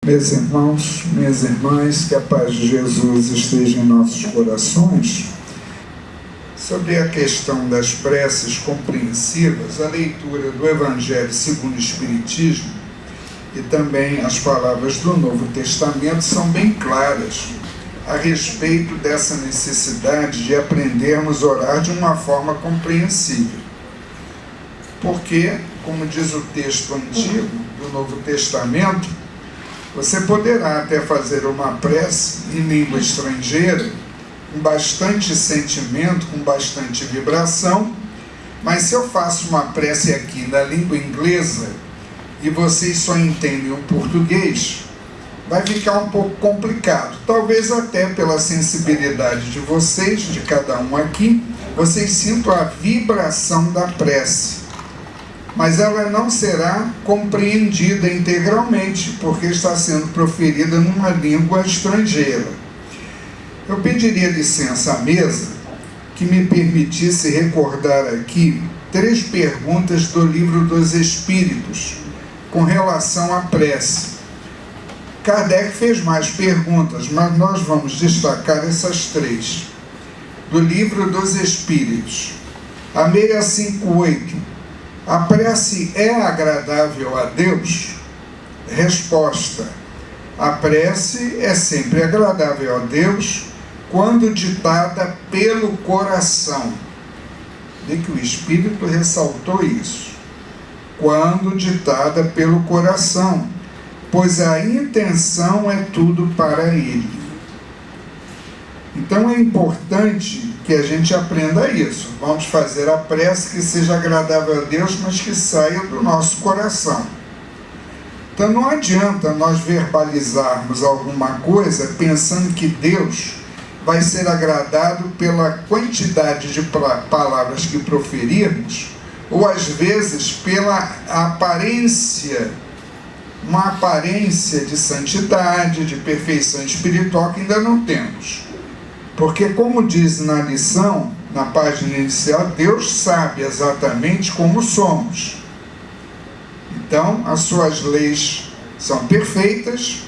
Meus irmãos, minhas irmãs, que a paz de Jesus esteja em nossos corações. Sobre a questão das preces compreensivas, a leitura do Evangelho segundo o Espiritismo e também as palavras do Novo Testamento são bem claras a respeito dessa necessidade de aprendermos a orar de uma forma compreensível. Porque, como diz o texto antigo do Novo Testamento, você poderá até fazer uma prece em língua estrangeira, com bastante sentimento, com bastante vibração, mas se eu faço uma prece aqui na língua inglesa e vocês só entendem o português, vai ficar um pouco complicado. Talvez até pela sensibilidade de vocês, de cada um aqui, vocês sintam a vibração da prece. Mas ela não será compreendida integralmente, porque está sendo proferida numa língua estrangeira. Eu pediria licença à mesa que me permitisse recordar aqui 3 perguntas do Livro dos Espíritos com relação à prece. Kardec fez mais perguntas, mas nós vamos destacar essas 3. Do Livro dos Espíritos. A 658. A prece é agradável a Deus? Resposta: a prece é sempre agradável a Deus quando ditada pelo coração. Vê que o Espírito ressaltou isso. Quando ditada pelo coração, pois a intenção é tudo para Ele. Então é importante que a gente aprenda isso. Vamos fazer a prece que seja agradável a Deus, mas que saia do nosso coração. Então não adianta nós verbalizarmos alguma coisa pensando que Deus vai ser agradado pela quantidade de palavras que proferirmos, ou às vezes pela aparência, uma aparência de santidade, de perfeição espiritual que ainda não temos. Porque, como diz na lição, na página inicial, Deus sabe exatamente como somos. Então, as suas leis são perfeitas,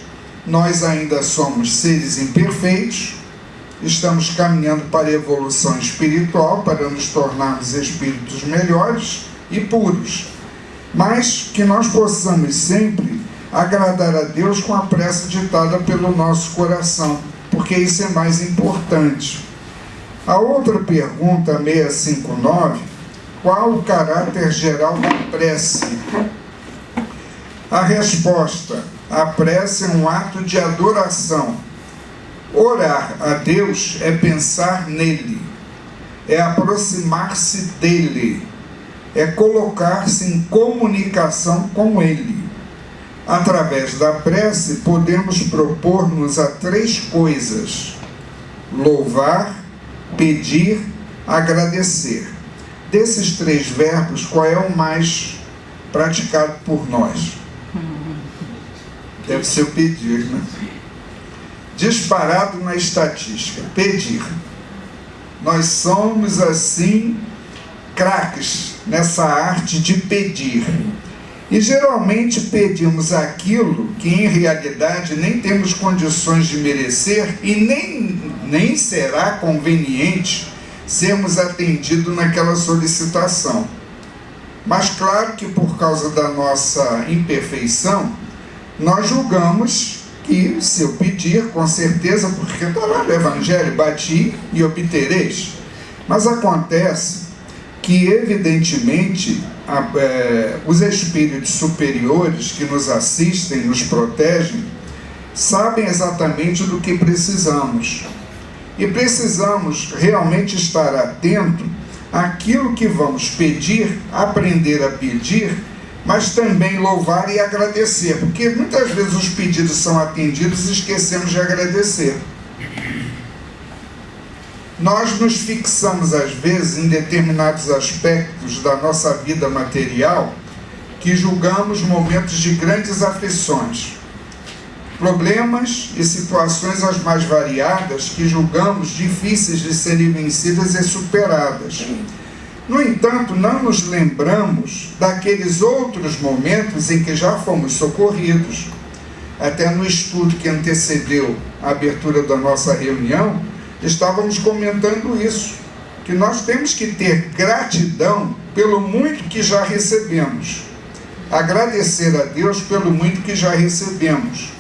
nós ainda somos seres imperfeitos, estamos caminhando para a evolução espiritual, para nos tornarmos espíritos melhores e puros. Mas que nós possamos sempre agradar a Deus com a prece ditada pelo nosso coração, porque isso é mais importante. A outra pergunta, 659, qual o caráter geral da prece? A resposta: a prece é um ato de adoração. Orar a Deus é pensar nele, é aproximar-se dele, é colocar-se em comunicação com ele. Através da prece, podemos propor-nos a 3 coisas: louvar, pedir, agradecer. Desses 3 verbos, qual é o mais praticado por nós? Deve ser o pedir, né? Disparado na estatística, pedir. Nós somos, assim, craques nessa arte de pedir. E geralmente pedimos aquilo que em realidade nem temos condições de merecer e nem será conveniente sermos atendidos naquela solicitação. Mas claro que por causa da nossa imperfeição, nós julgamos que se eu pedir, com certeza, porque está lá no Evangelho, bati e obtereis. Mas acontece que evidentemente os espíritos superiores que nos assistem, nos protegem, sabem exatamente do que precisamos. E precisamos realmente estar atento àquilo que vamos pedir, aprender a pedir, mas também louvar e agradecer, porque muitas vezes os pedidos são atendidos e esquecemos de agradecer. Nós nos fixamos, às vezes, em determinados aspectos da nossa vida material que julgamos momentos de grandes aflições. Problemas e situações as mais variadas que julgamos difíceis de serem vencidas e superadas. No entanto, não nos lembramos daqueles outros momentos em que já fomos socorridos, até no estudo que antecedeu a abertura da nossa reunião, estávamos comentando isso, que nós temos que ter gratidão pelo muito que já recebemos, agradecer a Deus pelo muito que já recebemos,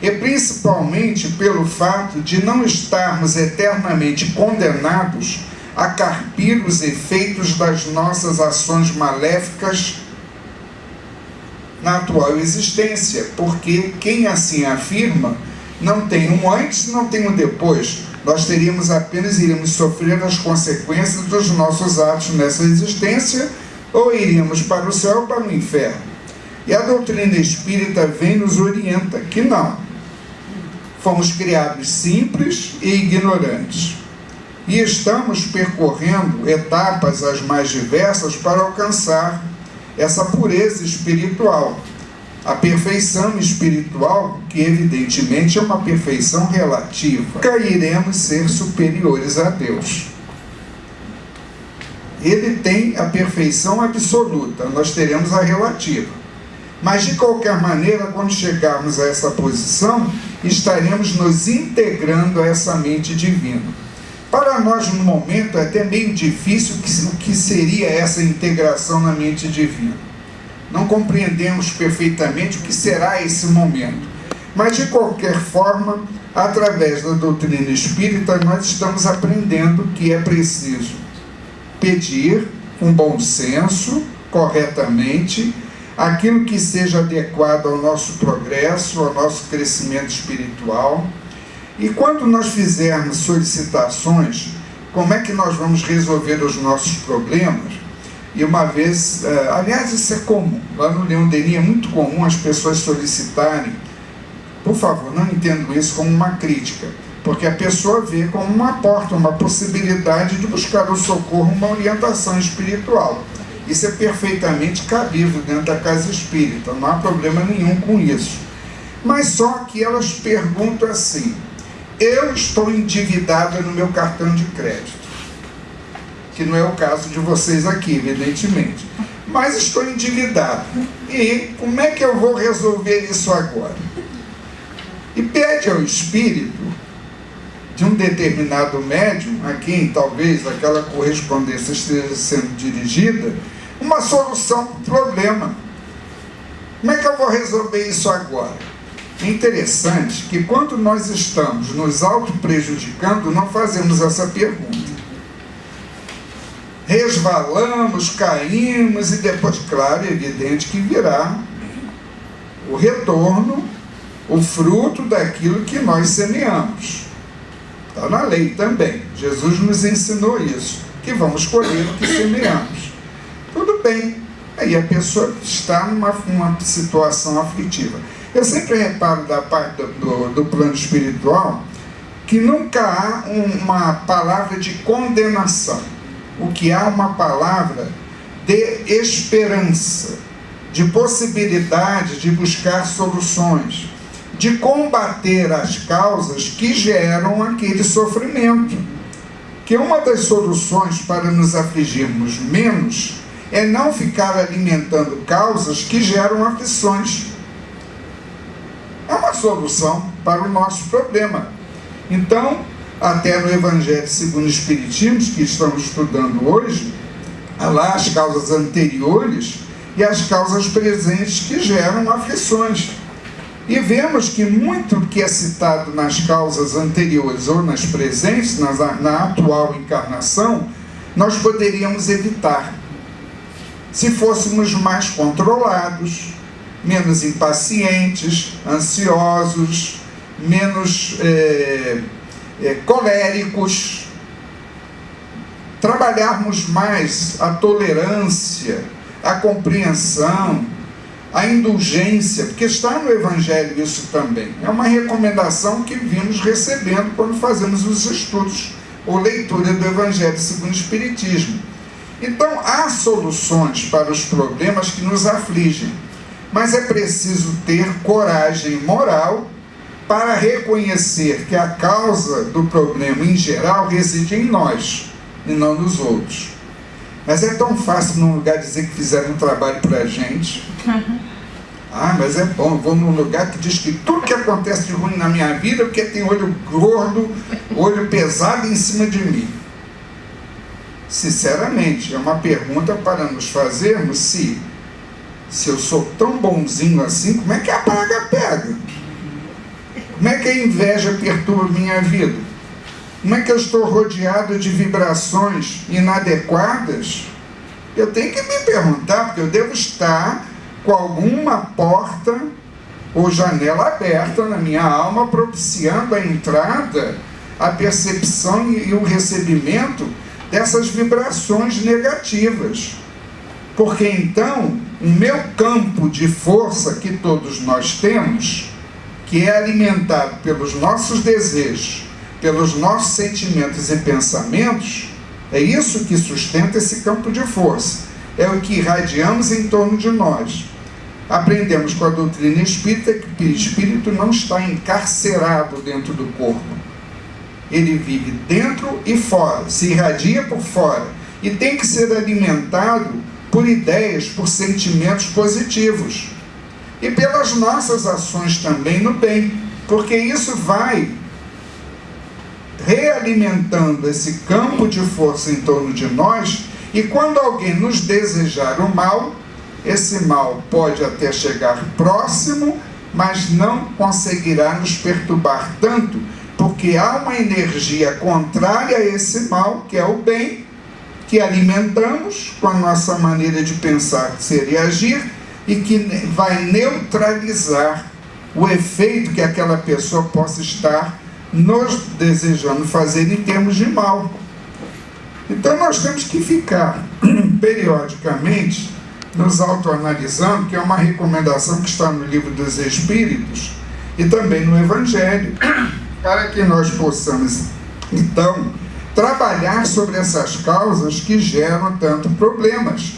e principalmente pelo fato de não estarmos eternamente condenados a carpir os efeitos das nossas ações maléficas na atual existência, porque quem assim afirma não tem um antes, não tem um depois. Nós iríamos sofrer as consequências dos nossos atos nessa existência, ou iríamos para o céu ou para o inferno. E a doutrina espírita vem e nos orienta que não. Fomos criados simples e ignorantes. E estamos percorrendo etapas as mais diversas para alcançar essa pureza espiritual. A perfeição espiritual, que evidentemente é uma perfeição relativa. Nunca iremos ser superiores a Deus. Ele tem a perfeição absoluta, nós teremos a relativa. Mas de qualquer maneira, quando chegarmos a essa posição, estaremos nos integrando a essa mente divina. Para nós, no momento, é até meio difícil o que seria essa integração na mente divina. Não compreendemos perfeitamente o que será esse momento. Mas, de qualquer forma, através da doutrina espírita, nós estamos aprendendo que é preciso pedir com bom senso, corretamente, aquilo que seja adequado ao nosso progresso, ao nosso crescimento espiritual. E quando nós fizermos solicitações, como é que nós vamos resolver os nossos problemas? E uma vez, aliás, isso é comum, lá no Leon Denis é muito comum as pessoas solicitarem, por favor, não entendo isso como uma crítica, porque a pessoa vê como uma porta, uma possibilidade de buscar o socorro, uma orientação espiritual. Isso é perfeitamente cabível dentro da casa espírita, não há problema nenhum com isso. Mas só que elas perguntam assim: eu estou endividada no meu cartão de crédito, que não é o caso de vocês aqui, evidentemente, mas estou endividado, e como é que eu vou resolver isso agora? E pede ao espírito de um determinado médium, a quem talvez aquela correspondência esteja sendo dirigida, uma solução para o problema. Como é que eu vou resolver isso agora? É interessante que quando nós estamos nos auto-prejudicando, não fazemos essa pergunta. Resvalamos, caímos e depois, claro, é evidente que virá o retorno, o fruto daquilo que nós semeamos. Está na lei também. Jesus nos ensinou isso, que vamos colher o que semeamos. Tudo bem. Aí a pessoa está numa situação aflitiva. Eu sempre reparo da parte do plano espiritual que nunca há uma palavra de condenação. O que há é uma palavra de esperança, de possibilidade de buscar soluções, de combater as causas que geram aquele sofrimento. Que uma das soluções para nos afligirmos menos é não ficar alimentando causas que geram aflições. É uma solução para o nosso problema. Então, até no Evangelho segundo o Espiritismo, que estamos estudando hoje, há lá as causas anteriores e as causas presentes que geram aflições. E vemos que muito que é citado nas causas anteriores ou nas presentes, na atual encarnação, nós poderíamos evitar, se fôssemos mais controlados, menos impacientes, ansiosos, menos coléricos, trabalharmos mais a tolerância, a compreensão, a indulgência, porque está no Evangelho isso também. É uma recomendação que vimos recebendo quando fazemos os estudos ou leitura do Evangelho segundo o Espiritismo. Então, há soluções para os problemas que nos afligem, mas é preciso ter coragem moral para reconhecer que a causa do problema em geral reside em nós e não nos outros. Mas é tão fácil num lugar dizer que fizeram um trabalho para a gente. Ah, mas é bom, vou num lugar que diz que tudo que acontece de ruim na minha vida é porque tem olho gordo, olho pesado em cima de mim. Sinceramente, é uma pergunta para nos fazermos se eu sou tão bonzinho assim, como é que a praga pega? Como é que a inveja perturba minha vida? Como é que eu estou rodeado de vibrações inadequadas? Eu tenho que me perguntar, porque eu devo estar com alguma porta ou janela aberta na minha alma, propiciando a entrada, a percepção e o recebimento dessas vibrações negativas. Porque então, o meu campo de força que todos nós temos, que é alimentado pelos nossos desejos, pelos nossos sentimentos e pensamentos, é isso que sustenta esse campo de força. É o que irradiamos em torno de nós. Aprendemos com a doutrina espírita que o espírito não está encarcerado dentro do corpo. Ele vive dentro e fora, se irradia por fora. E tem que ser alimentado por ideias, por sentimentos positivos. E pelas nossas ações também no bem. Porque isso vai realimentando esse campo de força em torno de nós, e quando alguém nos desejar o mal, esse mal pode até chegar próximo, mas não conseguirá nos perturbar tanto, porque há uma energia contrária a esse mal, que é o bem, que alimentamos com a nossa maneira de pensar, ser e agir, e que vai neutralizar o efeito que aquela pessoa possa estar nos desejando fazer em termos de mal. Então nós temos que ficar periodicamente nos autoanalisando, que é uma recomendação que está no Livro dos Espíritos e também no Evangelho, para que nós possamos então trabalhar sobre essas causas que geram tanto problemas.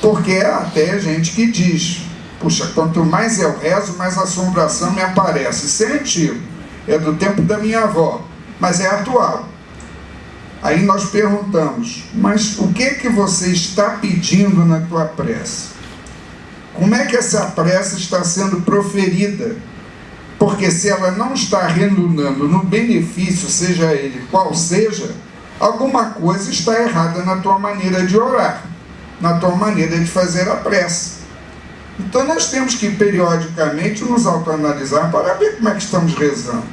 Porque há até gente que diz: puxa, quanto mais eu rezo, mais assombração me aparece. Isso é antigo. É do tempo da minha avó, mas é atual. Aí nós perguntamos: mas o que você está pedindo na tua prece? Como é que essa prece está sendo proferida? Porque se ela não está redundando no benefício, seja ele qual seja, alguma coisa está errada na tua maneira de orar, na tua maneira de fazer a prece. Então nós temos que periodicamente nos autoanalisar para ver como é que estamos rezando.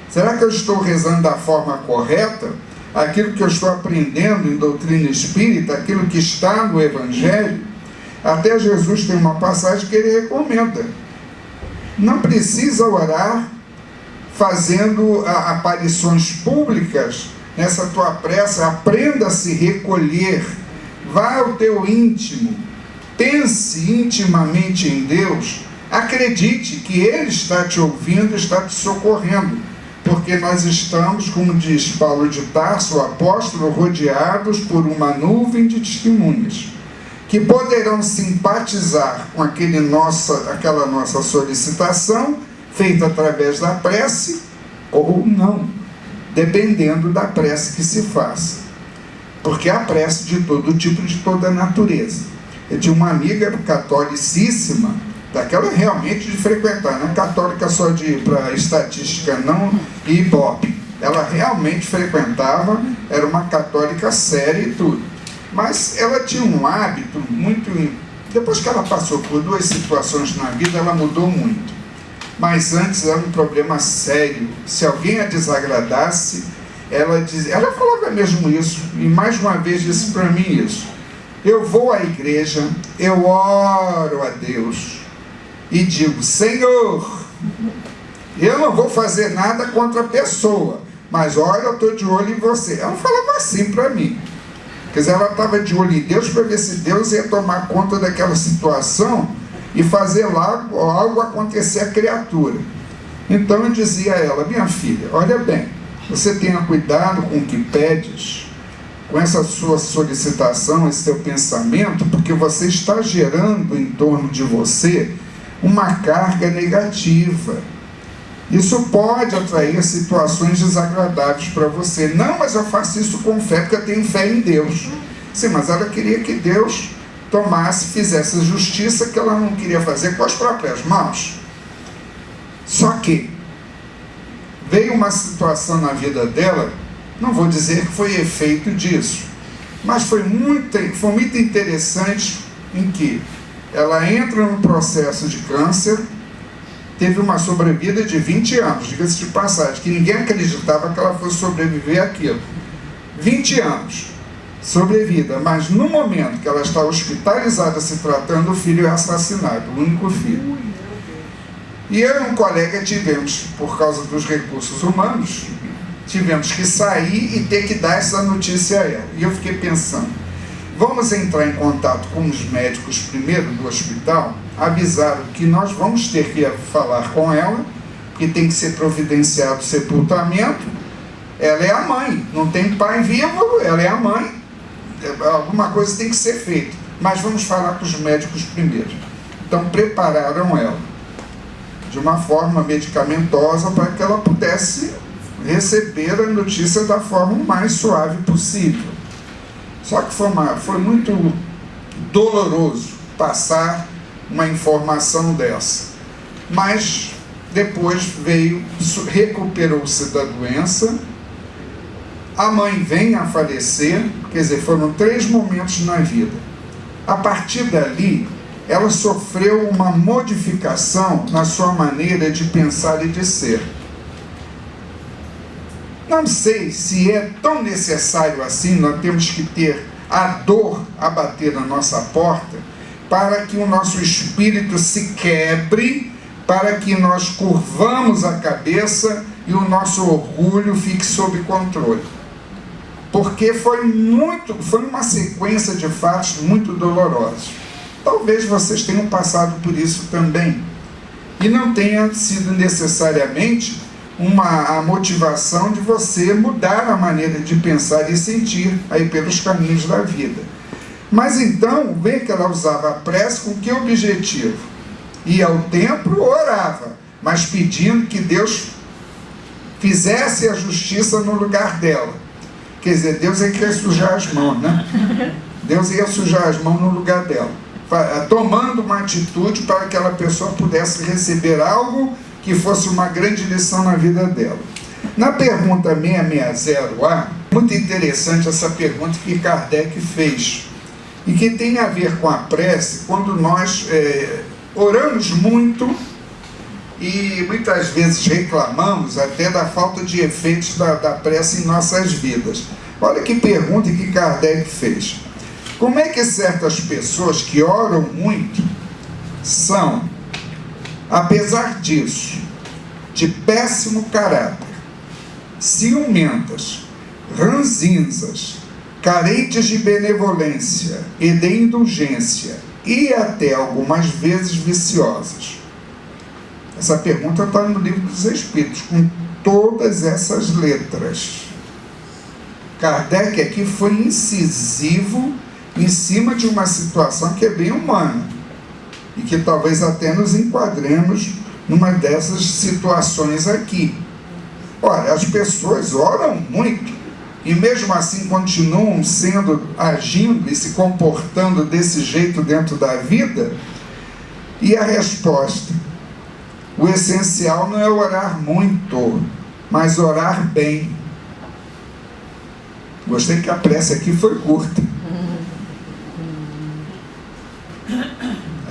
Será que eu estou rezando da forma correta? Aquilo que eu estou aprendendo em doutrina espírita, aquilo que está no Evangelho? Até Jesus tem uma passagem que ele recomenda: não precisa orar fazendo aparições públicas nessa tua prece. Aprenda a se recolher, vá ao teu íntimo, pense intimamente em Deus, acredite que Ele está te ouvindo, está te socorrendo, porque nós estamos, como diz Paulo de Tarso, o apóstolo, rodeados por uma nuvem de testemunhas, que poderão simpatizar com aquela nossa solicitação, feita através da prece, ou não, dependendo da prece que se faça. Porque há prece de todo tipo, de toda natureza. Eu tinha uma amiga catolicíssima, daquela realmente de frequentar, não é católica só de ir para estatística não, e ibope. Ela realmente frequentava, era uma católica séria e tudo. Mas ela tinha um hábito muito... Depois que ela passou por 2 situações na vida, ela mudou muito. Mas antes era um problema sério. Se alguém a desagradasse, ela falava mesmo isso, e mais uma vez disse para mim isso: eu vou à igreja, eu oro a Deus e digo: Senhor, eu não vou fazer nada contra a pessoa, mas olha, eu estou de olho em você. Ela falava assim para mim. Quer dizer, ela estava de olho em Deus para ver se Deus ia tomar conta daquela situação e fazer lá algo acontecer à criatura. Então eu dizia a ela: minha filha, olha bem, você tenha cuidado com o que pedes, com essa sua solicitação, esse seu pensamento, porque você está gerando em torno de você uma carga negativa. Isso pode atrair situações desagradáveis para você. Não, mas eu faço isso com fé, porque eu tenho fé em Deus. Sim, mas ela queria que Deus tomasse, fizesse a justiça que ela não queria fazer com as próprias mãos. Só que veio uma situação na vida dela, não vou dizer que foi efeito disso, mas foi muito interessante, em que ela entra no processo de câncer, teve uma sobrevida de 20 anos, diga-se de passagem, que ninguém acreditava que ela fosse sobreviver àquilo. 20 anos, sobrevida, mas no momento que ela está hospitalizada se tratando, o filho é assassinado, o único filho. E eu e um colega tivemos, por causa dos recursos humanos, tivemos que sair e ter que dar essa notícia a ela. E eu fiquei pensando, vamos entrar em contato com os médicos primeiro do hospital, avisaram que nós vamos ter que falar com ela, que tem que ser providenciado o sepultamento. Ela é a mãe, não tem pai vivo, ela é a mãe, alguma coisa tem que ser feita, mas vamos falar com os médicos primeiro. Então prepararam ela de uma forma medicamentosa para que ela pudesse receber a notícia da forma mais suave possível. Só que foi muito doloroso passar uma informação dessa. Mas depois recuperou-se da doença, a mãe vem a falecer, quer dizer, foram 3 momentos na vida. A partir dali, ela sofreu uma modificação na sua maneira de pensar e de ser. Não sei se é tão necessário assim, nós temos que ter a dor a bater na nossa porta para que o nosso espírito se quebre, para que nós curvamos a cabeça e o nosso orgulho fique sob controle. Porque foi uma sequência de fatos muito dolorosos. Talvez vocês tenham passado por isso também. E não tenha sido necessariamente a motivação de você mudar a maneira de pensar e sentir aí pelos caminhos da vida. Mas então, vê que ela usava a prece com que objetivo? Ia ao templo, orava, mas pedindo que Deus fizesse a justiça no lugar dela. Quer dizer, Deus é que ia sujar as mãos, né? Deus ia sujar as mãos no lugar dela, tomando uma atitude para que aquela pessoa pudesse receber algo que fosse uma grande lição na vida dela. Na pergunta 660A, muito interessante essa pergunta que Kardec fez, e que tem a ver com a prece, quando nós oramos muito e muitas vezes reclamamos até da falta de efeitos da prece em nossas vidas. Olha que pergunta que Kardec fez. Como é que certas pessoas que oram muito são, apesar disso, de péssimo caráter, ciumentas, ranzinzas, carentes de benevolência e de indulgência, e até algumas vezes viciosas? Essa pergunta está no Livro dos Espíritos, com todas essas letras. Kardec aqui foi incisivo em cima de uma situação que é bem humana, e que talvez até nos enquadremos numa dessas situações aqui. Olha, as pessoas oram muito, e mesmo assim continuam agindo e se comportando desse jeito dentro da vida. E a resposta: o essencial não é orar muito, mas orar bem. Gostei que a prece aqui foi curta.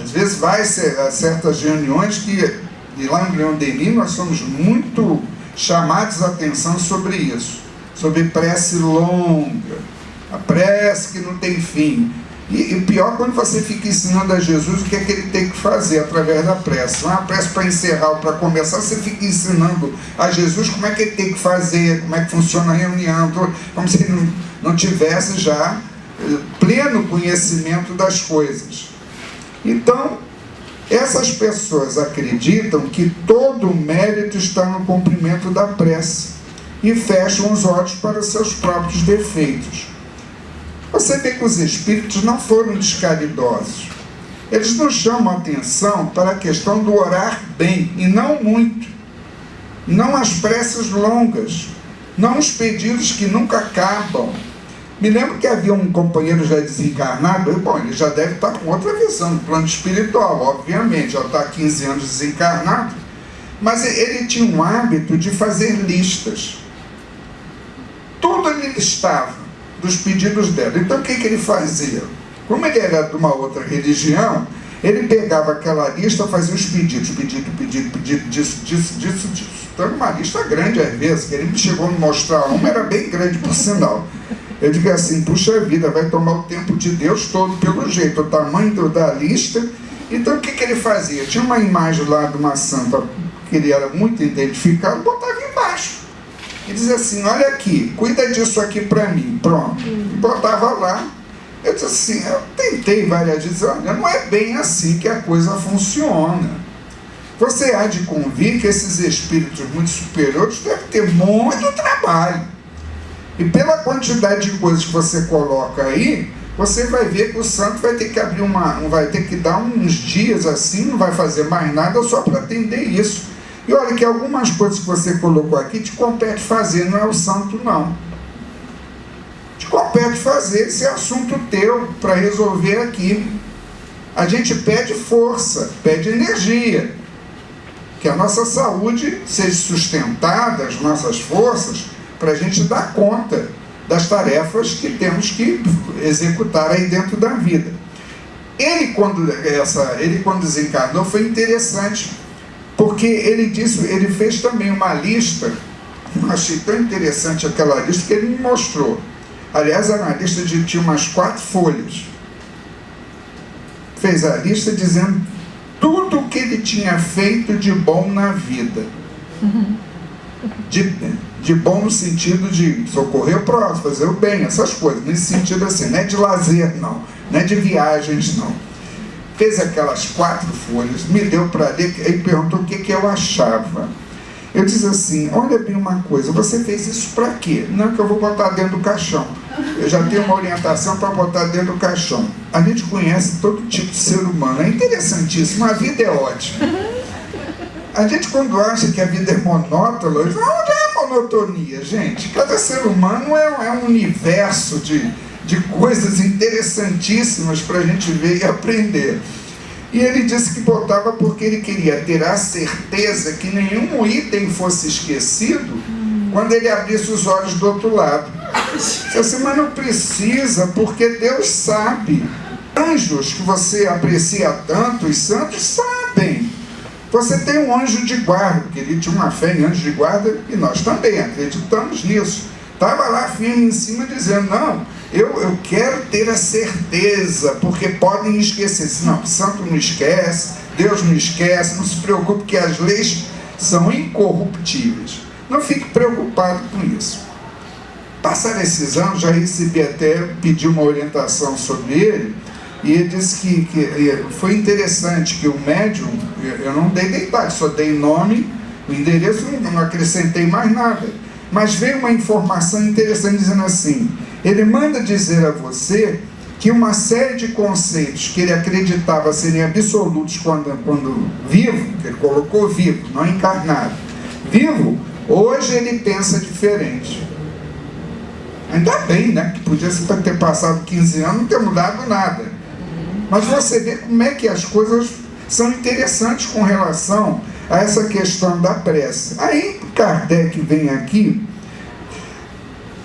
Às vezes vai a certas reuniões que, e lá em Leon Denis, nós somos muito chamados a atenção sobre isso, sobre prece longa, a prece que não tem fim. E pior quando você fica ensinando a Jesus o que é que ele tem que fazer através da prece. Não é uma prece para encerrar ou para começar, você fica ensinando a Jesus como é que ele tem que fazer, como é que funciona a reunião, como se ele não tivesse já pleno conhecimento das coisas. Então, essas pessoas acreditam que todo o mérito está no cumprimento da prece e fecham os olhos para seus próprios defeitos. Você vê que os espíritos não foram descaridosos. Eles nos chamam a atenção para a questão do orar bem, e não muito. Não as preces longas, não os pedidos que nunca acabam, Me lembro que havia um companheiro já desencarnado, bom, ele já deve estar com outra visão, no plano espiritual, obviamente, já está há 15 anos desencarnado, mas ele tinha um hábito de fazer listas. Tudo ele listava, dos pedidos dela. Então o que ele fazia? Como ele era de uma outra religião, ele pegava aquela lista, fazia os pedido, disso. Então era uma lista grande às vezes, que ele me chegou a me mostrar uma, era bem grande por sinal. Eu digo assim, puxa vida, vai tomar o tempo de Deus todo pelo jeito, o tamanho da lista. Então o que ele fazia? Tinha uma imagem lá de uma santa, que ele era muito identificado, botava embaixo. E dizia assim, olha aqui, cuida disso aqui para mim, pronto. Botava lá. Eu disse assim, eu tentei várias vezes, olha, não é bem assim que a coisa funciona. Você há de convir que esses espíritos muito superiores devem ter muito trabalho. E pela quantidade de coisas que você coloca aí, você vai ver que o santo vai ter que abrir vai ter que dar uns dias assim, não vai fazer mais nada só para atender isso. E olha que algumas coisas que você colocou aqui te compete fazer, não é o santo não. Te compete fazer, esse é assunto teu para resolver aqui. A gente pede força, pede energia, que a nossa saúde seja sustentada, as nossas forças, para a gente dar conta das tarefas que temos que executar aí dentro da vida. Ele quando desencarnou foi interessante, porque ele fez também uma lista. Eu achei tão interessante aquela lista que ele me mostrou. Aliás, era uma lista tinha umas 4 folhas. Fez a lista dizendo tudo o que ele tinha feito de bom na vida. De bom no sentido de socorrer o próximo, fazer o bem, essas coisas. Nesse sentido assim, não é de lazer não, não é de viagens não. Fez aquelas 4 folhas, me deu para ler e perguntou o que eu achava. Eu disse assim, olha bem uma coisa, você fez isso para quê? Não é que eu vou botar dentro do caixão. Eu já tenho uma orientação para botar dentro do caixão. A gente conhece todo tipo de ser humano, é interessantíssimo, a vida é ótima. A gente quando acha que a vida é monótona, não é monotonia, gente. Cada ser humano é um universo de coisas interessantíssimas para a gente ver e aprender. E ele disse que botava porque ele queria ter a certeza que nenhum item fosse esquecido quando ele abrisse os olhos do outro lado. Disse assim, mas não precisa, porque Deus sabe. Anjos que você aprecia tanto, os santos sabem. Você tem um anjo de guarda, porque ele tinha uma fé em anjo de guarda, e nós também acreditamos nisso. Estava lá firme em cima dizendo, não, eu quero ter a certeza, porque podem esquecer. Não, o santo não esquece, Deus não esquece, não se preocupe que as leis são incorruptíveis. Não fique preocupado com isso. Passaram esses anos, já recebi pedi uma orientação sobre ele, e ele disse que foi interessante que o médium, eu não dei detalhes, só dei nome, o endereço, não acrescentei mais nada. Mas veio uma informação interessante dizendo assim, ele manda dizer a você que uma série de conceitos que ele acreditava serem absolutos quando vivo, que ele colocou vivo, não encarnado, vivo, hoje ele pensa diferente. Ainda bem, né? Que podia ter passado 15 anos e não ter mudado nada. Mas você vê como é que as coisas são interessantes com relação a essa questão da prece. Aí Kardec vem aqui,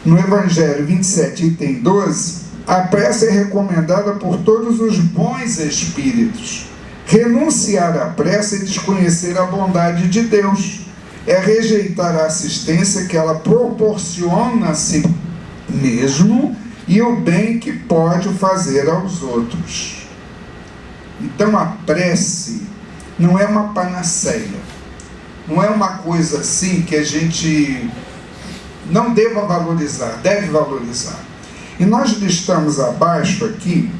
no Evangelho 27, item 12, a prece é recomendada por todos os bons espíritos. Renunciar à prece é desconhecer a bondade de Deus, é rejeitar a assistência que ela proporciona a si mesmo e o bem que pode fazer aos outros. Então a prece não é uma panaceia, não é uma coisa assim que a gente não deva valorizar, deve valorizar. E nós listamos abaixo aqui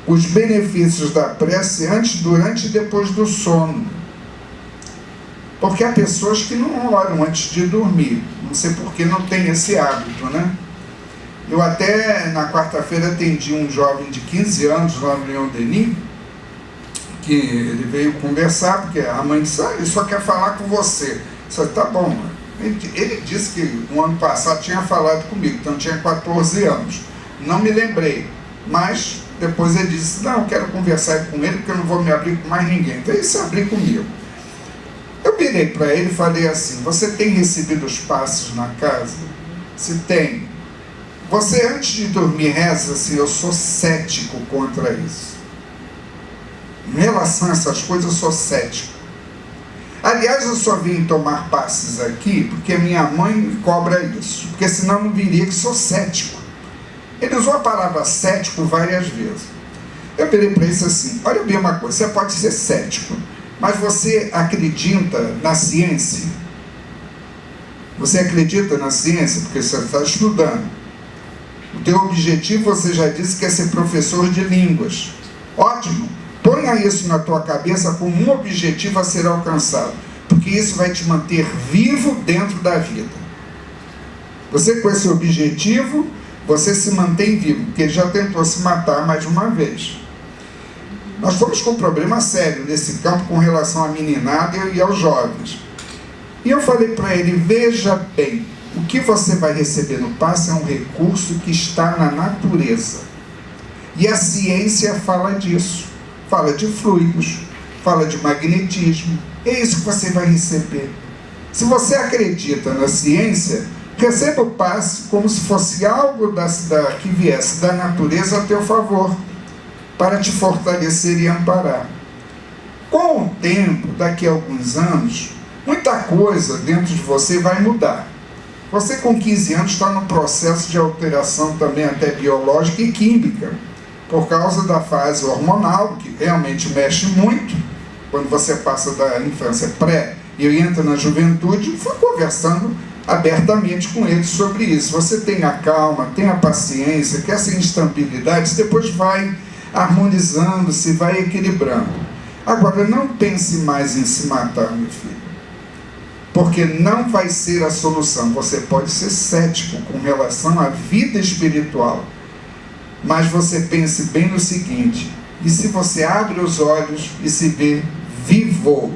os benefícios da prece antes, durante e depois do sono. Porque há pessoas que não oram antes de dormir, não sei por que não tem esse hábito, né? Eu até na quarta-feira atendi um jovem de 15 anos lá no Leão Denis, que ele veio conversar, porque a mãe disse, ele só quer falar com você. Eu disse, tá bom. Ele disse que no ano passado tinha falado comigo, então tinha 14 anos. Não me lembrei, mas depois ele disse, não, eu quero conversar com ele porque eu não vou me abrir com mais ninguém. Então ele se abriu comigo. Eu virei para ele e falei assim, você tem recebido os passos na casa? Se tem. Você antes de dormir reza assim, eu sou cético contra isso. Em relação a essas coisas eu sou cético. Aliás, eu só vim tomar passes aqui porque minha mãe me cobra isso, porque senão eu não diria que sou cético. Ele usou a palavra cético várias vezes. Eu virei para ele assim, olha bem uma coisa, você pode ser cético, mas você acredita na ciência? Você acredita na ciência porque você está estudando. O teu objetivo, você já disse, que é ser professor de línguas. Ótimo. Ponha isso na tua cabeça como um objetivo a ser alcançado, porque isso vai te manter vivo dentro da vida. Você com esse objetivo, você se mantém vivo, porque ele já tentou se matar mais de uma vez. Nós estamos com um problema sério nesse campo com relação à meninada e aos jovens. E eu falei para ele, veja bem, o que você vai receber no passe é um recurso que está na natureza. E a ciência fala disso. Fala de fluidos, fala de magnetismo. É isso que você vai receber. Se você acredita na ciência, receba o passe como se fosse algo que viesse da natureza a teu favor, para te fortalecer e amparar. Com o tempo, daqui a alguns anos, muita coisa dentro de você vai mudar. Você com 15 anos está no processo de alteração também até biológica e química, por causa da fase hormonal, que realmente mexe muito, quando você passa da infância pré e entra na juventude. Fui conversando abertamente com eles sobre isso. Você tem a calma, tem a paciência, que essa instabilidade depois vai harmonizando, se vai equilibrando. Agora, não pense mais em se matar, meu filho, porque não vai ser a solução. Você pode ser cético com relação à vida espiritual, mas você pense bem no seguinte, e se você abre os olhos e se vê vivo,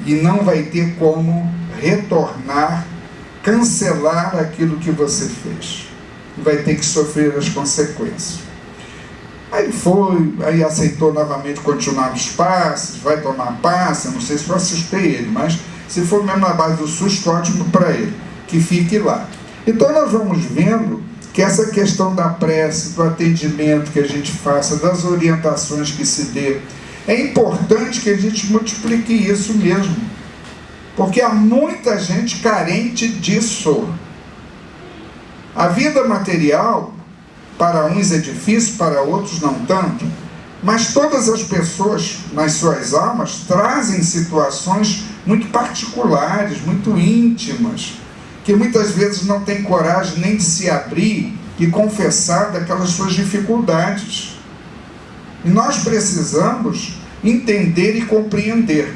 e não vai ter como retornar, cancelar aquilo que você fez, vai ter que sofrer as consequências. Aí aceitou novamente continuar nos passes, vai tomar passe, não sei se eu assustei ele, mas se for mesmo na base do susto, ótimo para ele, que fique lá. Então nós vamos vendo que essa questão da prece, do atendimento que a gente faça, das orientações que se dê, é importante que a gente multiplique isso mesmo, porque há muita gente carente disso. A vida material, para uns é difícil, para outros não tanto, mas todas as pessoas, nas suas almas, trazem situações muito particulares, muito íntimas, que muitas vezes não tem coragem nem de se abrir e confessar daquelas suas dificuldades. E nós precisamos entender e compreender.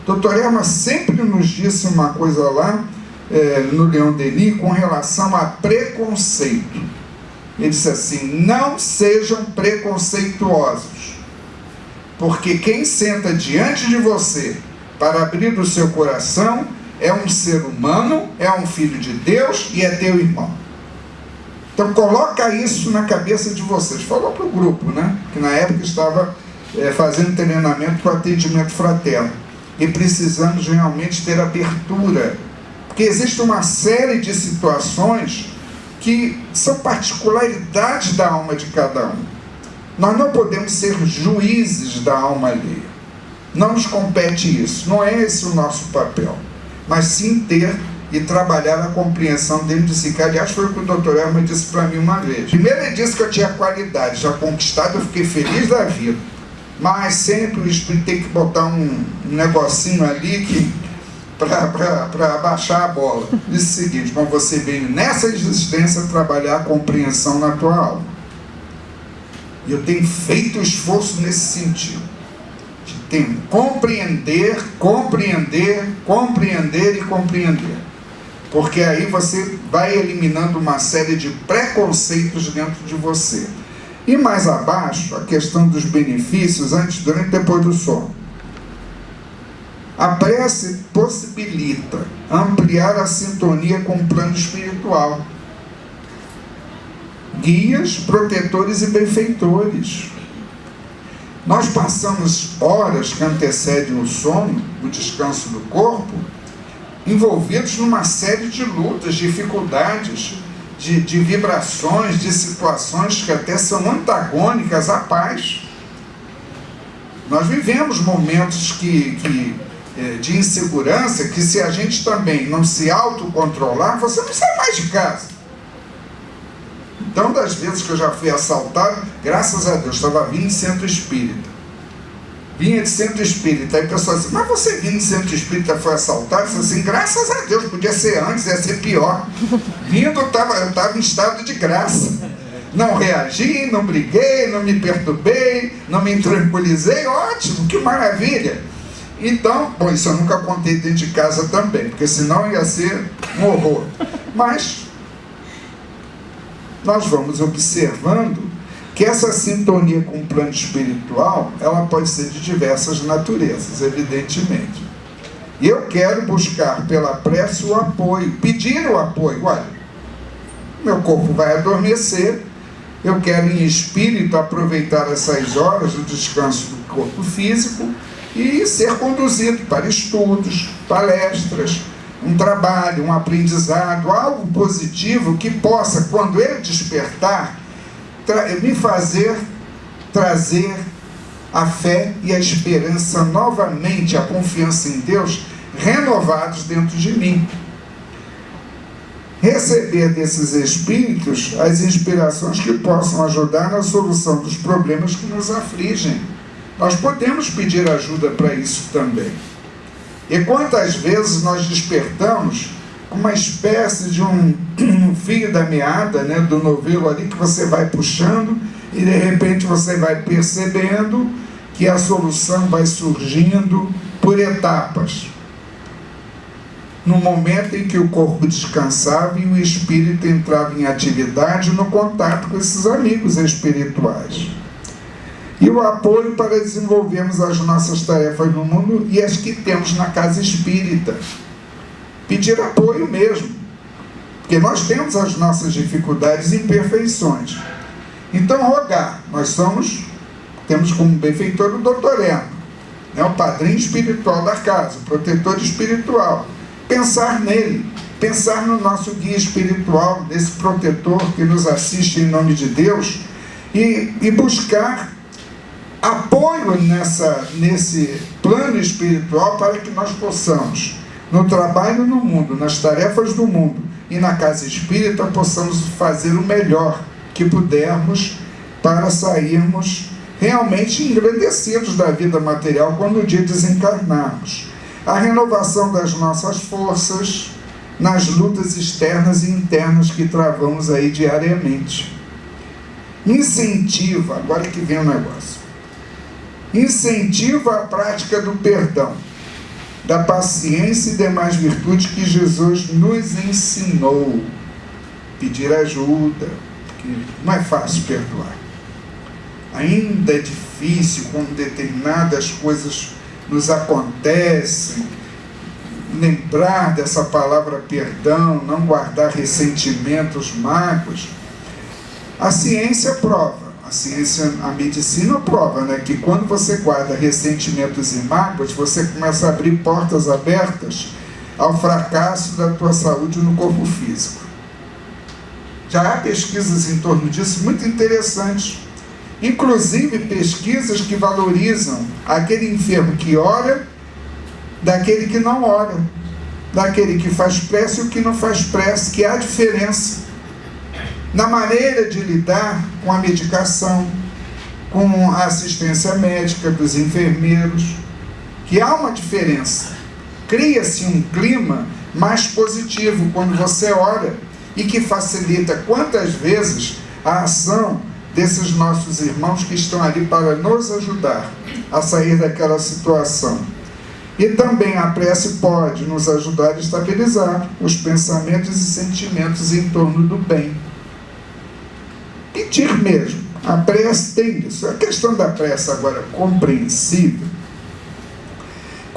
Dr. Erma sempre nos disse uma coisa lá, no Leon Denis, com relação a preconceito. Ele disse assim, não sejam preconceituosos, porque quem senta diante de você para abrir o seu coração é um ser humano, é um filho de Deus e é teu irmão. Então coloca isso na cabeça de vocês. Falou para o grupo, né? Que na época estava fazendo treinamento para o atendimento fraterno. E precisamos realmente ter abertura. Porque existe uma série de situações que são particularidades da alma de cada um. Nós não podemos ser juízes da alma alheia. Não nos compete isso. Não é esse o nosso papel. Mas sim ter e trabalhar a compreensão dele de si, que aliás foi o que o Dr. Erma disse para mim uma vez. Primeiro ele disse que eu tinha qualidade, já conquistado, eu fiquei feliz da vida, mas sempre o Espírito tem que botar um negocinho ali para abaixar a bola. Disse o seguinte, mas você veio nessa existência trabalhar a compreensão na tua alma, e eu tenho feito esforço nesse sentido. Tem que compreender, compreender e compreender. Porque aí você vai eliminando uma série de preconceitos dentro de você. E mais abaixo, a questão dos benefícios antes, durante e depois do sono. A prece possibilita ampliar a sintonia com o plano espiritual. guias, protetores e benfeitores. Nós passamos horas que antecedem o sono, o descanso do corpo, envolvidos numa série de lutas, dificuldades, de vibrações, de situações que até são antagônicas à paz. Nós vivemos momentos de insegurança que, se a gente também não se autocontrolar, você não sai mais de casa. Então, das vezes que eu já fui assaltado, graças a Deus, estava vindo de centro espírita. Vinha de centro espírita. Aí a pessoa disse, mas você vindo de centro espírita foi assaltado? Eu disse assim, graças a Deus, podia ser antes, ia ser pior. Vindo, eu estava em estado de graça. Não reagi, não briguei, não me perturbei, não me tranquilizei. Ótimo, que maravilha. Então, bom, isso eu nunca contei dentro de casa também, porque senão ia ser um horror. Mas nós vamos observando que essa sintonia com o plano espiritual, ela pode ser de diversas naturezas, evidentemente. E eu quero buscar pela prece o apoio, pedir o apoio. Olha, meu corpo vai adormecer, eu quero em espírito aproveitar essas horas do descanso do corpo físico e ser conduzido para estudos, palestras, um trabalho, um aprendizado, algo positivo que possa, quando ele despertar, me fazer trazer a fé e a esperança novamente, a confiança em Deus, renovados dentro de mim. Receber desses espíritos as inspirações que possam ajudar na solução dos problemas que nos afligem. Nós podemos pedir ajuda para isso também. E quantas vezes nós despertamos uma espécie de um fio da meada, né, do novelo ali, que você vai puxando e de repente você vai percebendo que a solução vai surgindo por etapas. No momento em que o corpo descansava e o espírito entrava em atividade no contato com esses amigos espirituais. E o apoio para desenvolvermos as nossas tarefas no mundo e as que temos na casa espírita. Pedir apoio mesmo, porque nós temos as nossas dificuldades e imperfeições. Então, rogar. Nós temos como benfeitor o doutor Eno, né, o padrinho espiritual da casa, o protetor espiritual. Pensar nele, pensar no nosso guia espiritual, nesse protetor que nos assiste em nome de Deus, e buscar apoio nesse plano espiritual para que nós possamos, no trabalho no mundo, nas tarefas do mundo e na casa espírita, possamos fazer o melhor que pudermos para sairmos realmente engrandecidos da vida material quando o dia desencarnarmos. A renovação das nossas forças nas lutas externas e internas que travamos aí diariamente. Incentiva, agora que vem o negócio, incentiva a prática do perdão, da paciência e demais virtudes que Jesus nos ensinou. Pedir ajuda, que não é fácil perdoar. Ainda é difícil quando determinadas coisas nos acontecem, lembrar dessa palavra perdão, não guardar ressentimentos, mágoas. A ciência prova, a medicina prova, né, que quando você guarda ressentimentos e mágoas, você começa a abrir portas abertas ao fracasso da tua saúde no corpo físico. Já há pesquisas em torno disso muito interessantes. Inclusive pesquisas que valorizam aquele enfermo que ora daquele que não ora, daquele que faz prece e o que não faz prece, que há diferença na maneira de lidar com a medicação, com a assistência médica dos enfermeiros, que há uma diferença. Cria-se um clima mais positivo quando você ora e que facilita quantas vezes a ação desses nossos irmãos que estão ali para nos ajudar a sair daquela situação. E também a prece pode nos ajudar a estabilizar os pensamentos e sentimentos em torno do bem. Pedir mesmo. A prece tem isso. A questão da prece agora compreensível.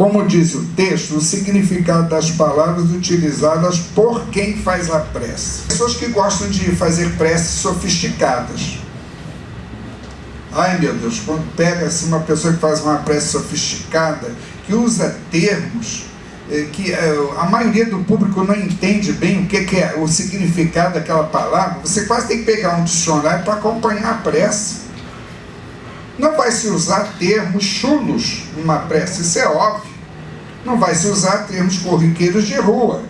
como diz o texto, o significado das palavras utilizadas por quem faz a prece. Pessoas que gostam de fazer preces sofisticadas. Ai meu Deus, quando pega assim, uma pessoa que faz uma prece sofisticada, que usa termos que a maioria do público não entende bem o que é o significado daquela palavra, você quase tem que pegar um dicionário para acompanhar a prece. Não vai se usar termos chulos numa prece, isso é óbvio. Não vai se usar termos corriqueiros de rua.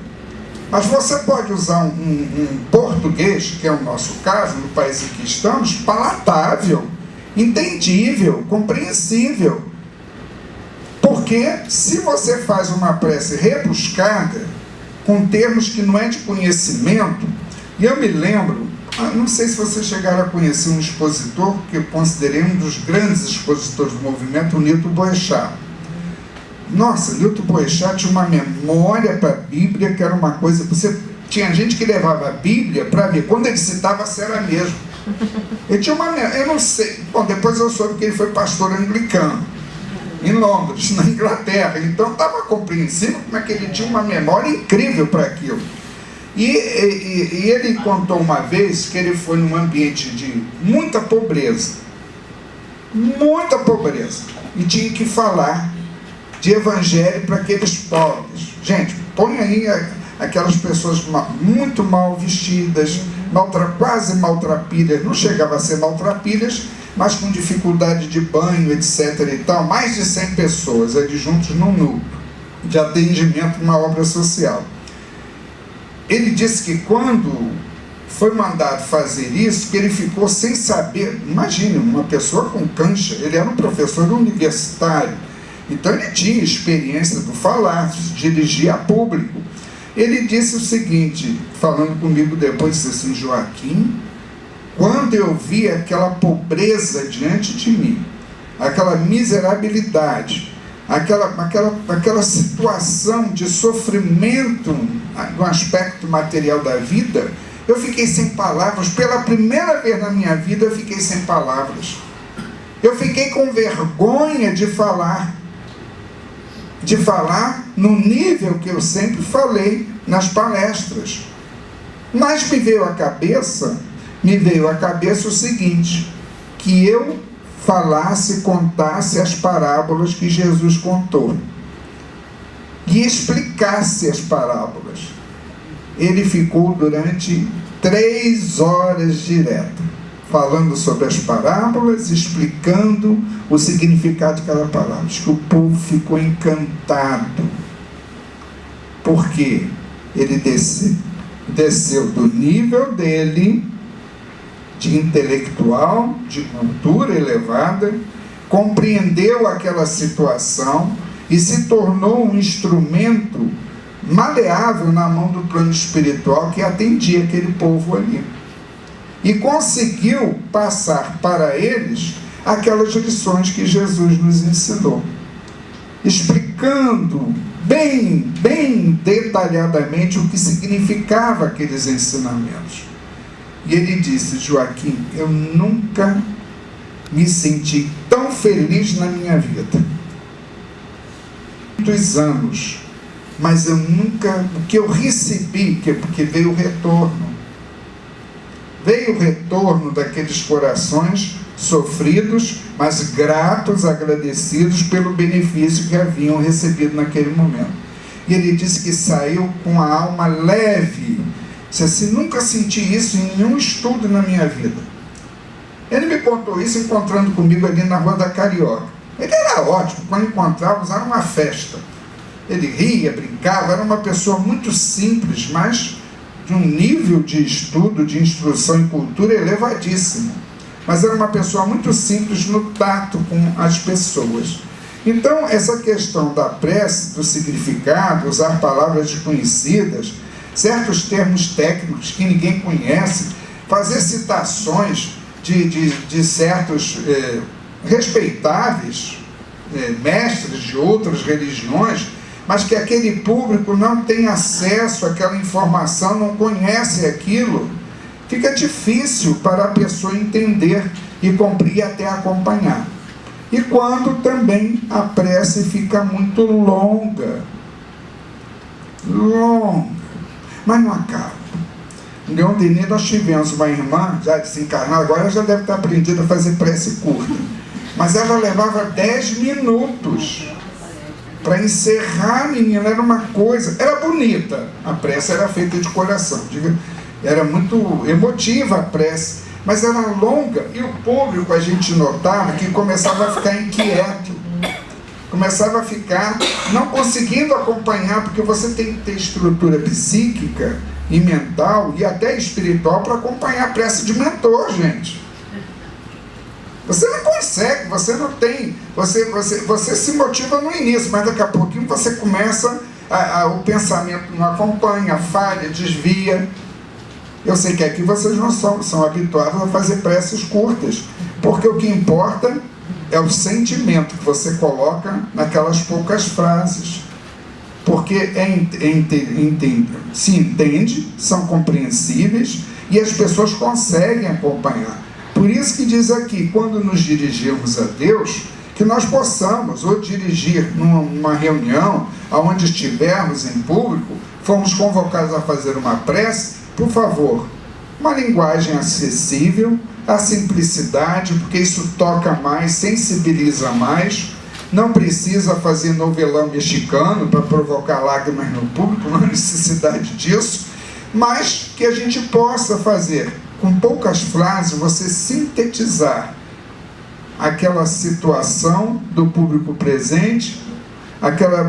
Mas você pode usar um português, que é o nosso caso, no país em que estamos, palatável, entendível, compreensível. Porque se você faz uma prece rebuscada, com termos que não é de conhecimento, e eu me lembro, não sei se vocês chegaram a conhecer um expositor, que eu considerei um dos grandes expositores do movimento, o Newton Boechat. Nossa, Newton Boechat tinha uma memória para a Bíblia, que era uma coisa... Tinha gente que levava a Bíblia para ver, quando ele citava, se era mesmo. Ele tinha uma... Eu não sei... Bom, depois eu soube que ele foi pastor anglicano, em Londres, na Inglaterra. Então estava compreensível como é que ele tinha uma memória incrível para aquilo. E ele contou uma vez que ele foi num ambiente de muita pobreza, e tinha que falar de evangelho para aqueles pobres. Gente, põe aí aquelas pessoas muito mal vestidas, quase maltrapilhas, não chegava a ser maltrapilhas, mas com dificuldade de banho, etc. e tal, mais de 100 pessoas ali juntos num núcleo de atendimento numa obra social. Ele disse que quando foi mandado fazer isso, que ele ficou sem saber. Imagine, uma pessoa com cancha, ele era um professor universitário, então ele tinha experiência do falar, dirigir a público. Ele disse o seguinte, falando comigo depois, disse assim: Joaquim, quando eu vi aquela pobreza diante de mim, aquela miserabilidade, aquela situação de sofrimento no aspecto material da vida, eu fiquei sem palavras. Pela primeira vez na minha vida eu fiquei sem palavras. Eu fiquei com vergonha de falar no nível que eu sempre falei nas palestras. Mas me veio à cabeça o seguinte, que eu falasse, contasse as parábolas que Jesus contou e explicasse as parábolas. Ele ficou durante 3 horas direto falando sobre as parábolas, explicando o significado de cada palavra. Acho que o povo ficou encantado, porque ele desceu do nível dele, de intelectual, de cultura elevada, compreendeu aquela situação e se tornou um instrumento maleável na mão do plano espiritual que atendia aquele povo ali. E conseguiu passar para eles aquelas lições que Jesus nos ensinou, explicando bem detalhadamente o que significava aqueles ensinamentos. E ele disse: Joaquim, eu nunca me senti tão feliz na minha vida. Muitos anos, mas eu nunca, o que eu recebi, porque veio o retorno. Veio o retorno daqueles corações sofridos, mas gratos, agradecidos pelo benefício que haviam recebido naquele momento. E ele disse que saiu com a alma leve. Disse assim: nunca senti isso em nenhum estudo na minha vida. Ele me contou isso encontrando comigo ali na Rua da Carioca. Ele era ótimo, quando encontrávamos era uma festa. Ele ria, brincava, era uma pessoa muito simples, mas de um nível de estudo, de instrução e cultura elevadíssimo. Mas era uma pessoa muito simples no tato com as pessoas. Então, essa questão da prece, do significado, usar palavras desconhecidas, certos termos técnicos que ninguém conhece, fazer citações de certos respeitáveis mestres de outras religiões, mas que aquele público não tem acesso àquela informação, não conhece aquilo, fica difícil para a pessoa entender e cumprir, até acompanhar. E quando também a prece fica muito longa, mas não acaba. Em Leon Denis nós tivemos uma irmã, já desencarnada, agora já deve ter aprendido a fazer prece curta, mas ela levava 10 minutos para encerrar, menina, era uma coisa, era bonita, a prece era feita de coração, era muito emotiva a prece, mas era longa, e o público, a gente notava que começava a ficar inquieto, começava a ficar não conseguindo acompanhar, porque você tem que ter estrutura psíquica e mental e até espiritual para acompanhar a prece de mentor, gente. Você não consegue, você não tem, você se motiva no início, mas daqui a pouquinho você começa, o pensamento não acompanha, falha, desvia. Eu sei que aqui vocês não são habituados a fazer preces curtas, porque o que importa é o sentimento que você coloca naquelas poucas frases, porque se entende, são compreensíveis e as pessoas conseguem acompanhar. Por isso que diz aqui, quando nos dirigirmos a Deus, que nós possamos ou dirigir numa reunião, aonde estivermos em público, fomos convocados a fazer uma prece, por favor, uma linguagem acessível, a simplicidade, porque isso toca mais, sensibiliza mais. Não precisa fazer novelão mexicano para provocar lágrimas no público, não há necessidade disso, mas que a gente possa fazer, com poucas frases, você sintetizar aquela situação do público presente,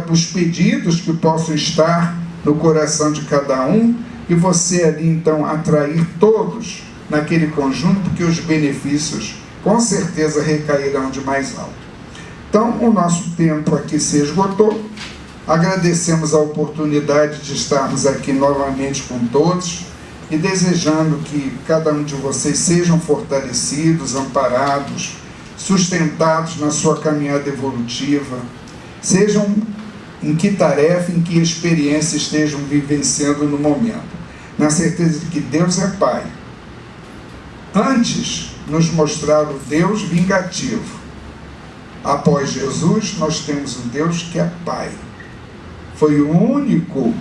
os pedidos que possam estar no coração de cada um, e você ali então atrair todos naquele conjunto, porque os benefícios com certeza recairão de mais alto. Então o nosso tempo aqui se esgotou, agradecemos a oportunidade de estarmos aqui novamente com todos e desejando que cada um de vocês sejam fortalecidos, amparados, sustentados na sua caminhada evolutiva, sejam em que tarefa, em que experiência estejam vivenciando no momento, na certeza de que Deus é Pai. Antes, nos mostrar o Deus vingativo. Após Jesus, nós temos um Deus que é Pai. Foi o único,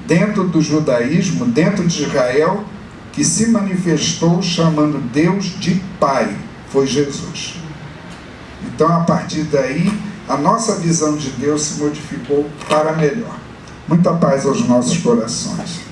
dentro do judaísmo, dentro de Israel, que se manifestou chamando Deus de Pai. Foi Jesus. Então, a partir daí, a nossa visão de Deus se modificou para melhor. Muita paz aos nossos corações.